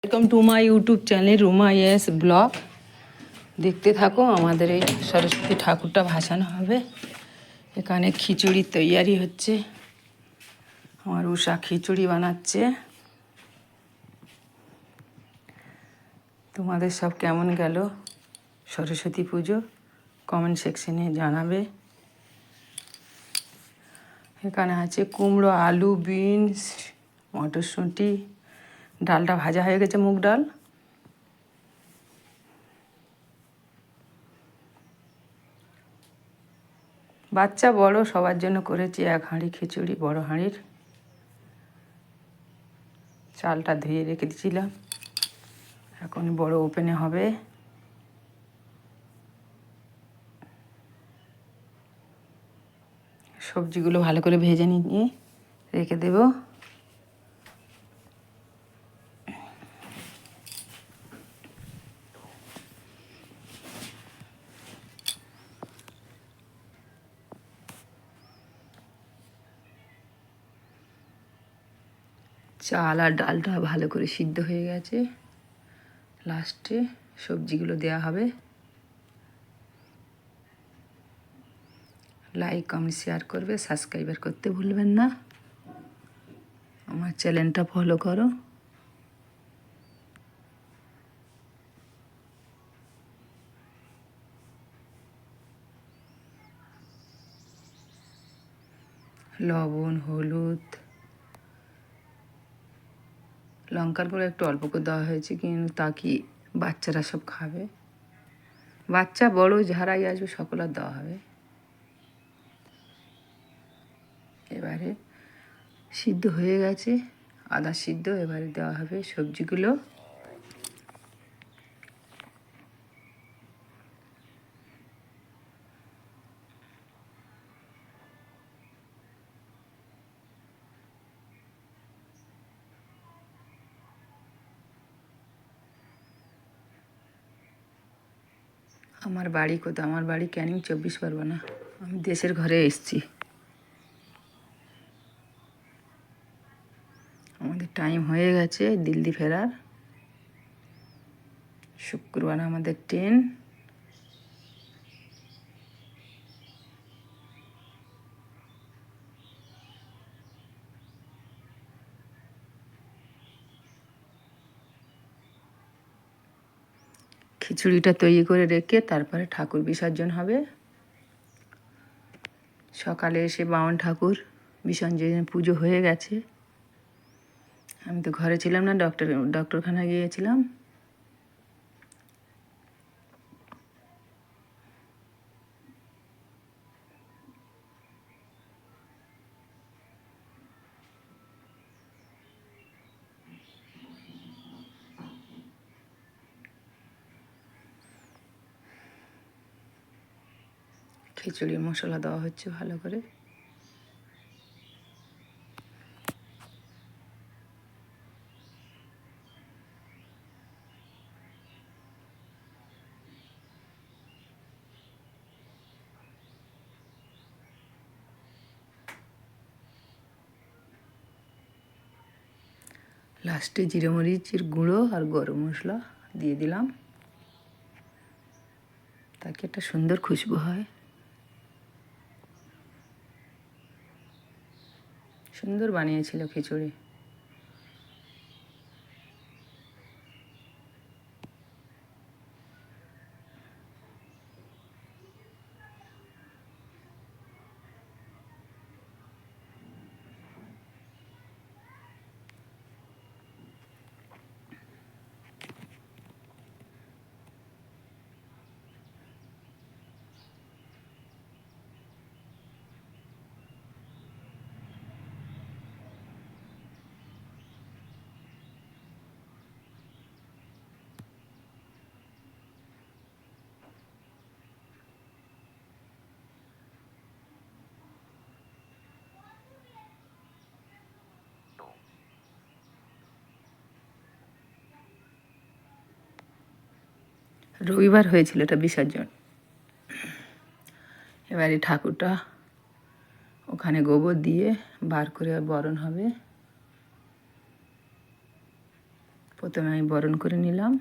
Welcome to my YouTube channel Ruma yes blog. দেখতে থাকো, আমাদের এই সরস্বতী ঠাকুরটা ভাসানো হবে। এখানে খিচুড়ি তৈয়ারি হচ্ছে, আমার উষা খিচুড়ি বানাচ্ছে। তোমাদের সব কেমন গেল সরস্বতী পুজো কমেন্ট সেকশনে জানাবে। এখানে আছে কুমড়ো, আলু, বিনস, মটরশুঁটি। ডালটা ভাজা হয়ে গেছে, মুগ ডাল। বাচ্চা বড় সবার জন্য করেছি এক হাঁড়ি খিচুড়ি, বড় হাঁড়ির। চালটা ধুয়ে রেখে দিয়েছিলাম, এখন বড় ওপেনে হবে। সবজিগুলো ভালো করে ভেজে নিয়ে রেখে দেব। চাল আর ডালটা ভালো করে সিদ্ধ হয়ে গেছে, লাস্টে সবজিগুলো দেওয়া হবে। লাইক কমেন্ট শেয়ার করবে, সাবস্ক্রাইবার করতে ভুলবেন না। আমার চ্যানেলটা ফলো করো। লবণ, হলুদ, লঙ্কার গুঁড়ো একটু অল্প করে দেওয়া হয়েছে, কিন্তু তাকি বাচ্চারা সব খাবে। বাচ্চা বড় যারাই আসবে সকলের দেওয়া হবে। এবারে সিদ্ধ হয়ে গেছে, আদা সিদ্ধ। এবারে দেওয়া হবে সবজিগুলো। আমার বাড়ি কোথায়? আমার বাড়ি ক্যানিং, 24 পরগনা। আমি দেশের ঘরে এসেছি। আমাদের টাইম হয়ে গেছে দিল্লি ফেরার। শুক্রবার আমাদের ট্রেন। খিচুড়িটা তৈরি করে রেখে তারপরে ঠাকুর বিসর্জন হবে। সকালে এসে বামন ঠাকুর বিসর্জনের পুজো হয়ে গেছে। আমি তো ঘরে ছিলাম না, ডক্টরখানায় গিয়েছিলাম। খিচুড়ির মশলা দেওয়া হচ্ছে ভালো করে। লাস্টে জিরে মরিচের গুঁড়ো আর গরম মশলা দিয়ে দিলাম, তাকে একটা সুন্দর খুশবু হয়। সুন্দর বানিয়েছিল খিচুড়ি। রবিবার হয়েছিল এটা বিসর্জন। এবারে ঠাকুরটা ওখানে গোবর দিয়ে বার করে বরণ হবে। প্রথমে আমি বরণ করে নিলাম।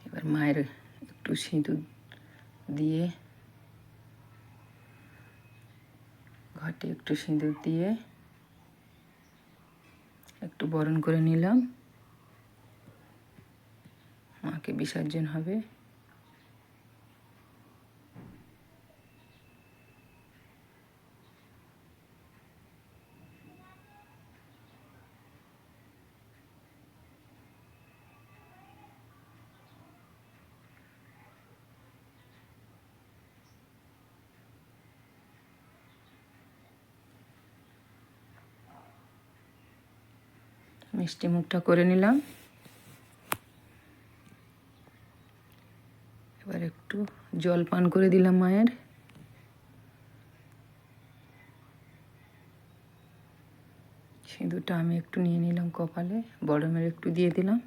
এবার মায়ের একটু সিঁদুর দিয়ে, ঘটে একটু সিঁদুর দিয়ে একটু বরণ করে নিলাম। মাকে বিসর্জন হবে। মিষ্টি মুখটা করে নিলাম। এবার একটু জল পান করে দিলাম মায়ের। সিঁদুরটা আমি একটু নিয়ে নিলাম কপালে, বড় মেয়ের একটু দিয়ে দিলাম।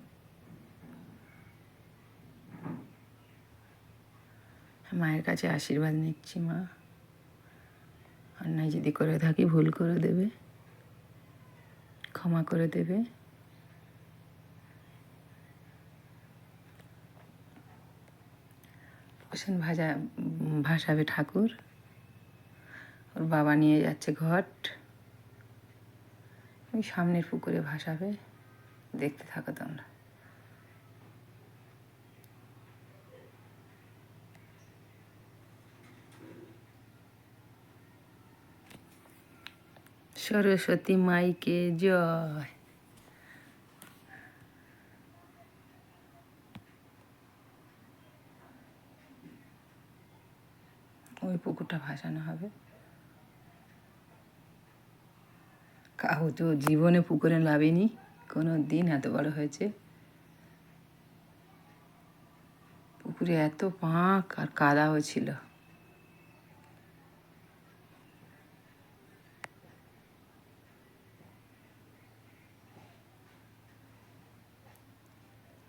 মায়ের কাছে আশীর্বাদ নিচ্ছি, মা অন্যায় যদি করে থাকি ভুল করে দেবে, ক্ষমা করে দেবে। পোষণ ভাসাবে ঠাকুর। ওর বাবা নিয়ে যাচ্ছে ঘট, ওই সামনের পুকুরে ভাসাবে। দেখতে থাকো তোমরা। সরস্বতী মাইকে জয়। ওই পুকুরটা ভাসানো হবে। কাউ তো জীবনে পুকুরে নামেনি, কোনো দিন এত বড় হয়েছে। পুকুরে এত পাঁক আর কাদাও ছিল।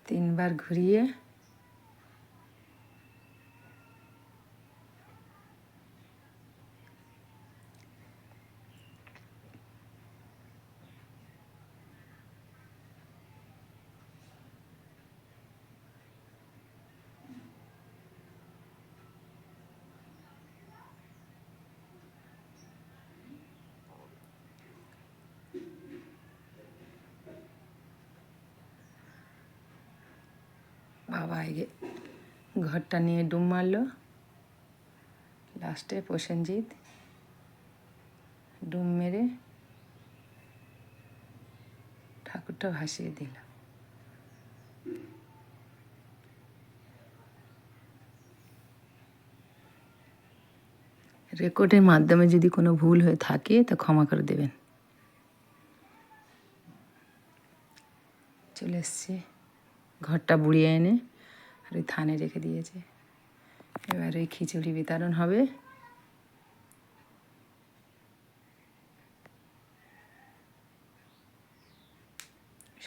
তিনবার ঘুরিয়ে বাবা ঘরটা নিয়ে ডুব মারলো। লাস্টে প্রসেনজিৎ ডুব মেরে ঠাকুরটা ভাসিয়ে দিল। রেকর্ডের মাধ্যমে যদি কোনো ভুল হয়ে থাকে তা ক্ষমা করে দেবেন। চলে এসছে, ঘরটা বুড়িয়ে এনে আর ওই থানে রেখে দিয়েছে। এবার ওই খিচুড়ি বিতরণ হবে।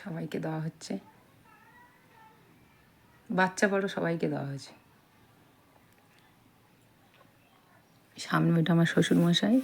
সবাইকে দেওয়া হচ্ছে, বাচ্চা বড় সবাইকে দেওয়া হয়েছে। সামনে ওইটা আমার শ্বশুরমশাই।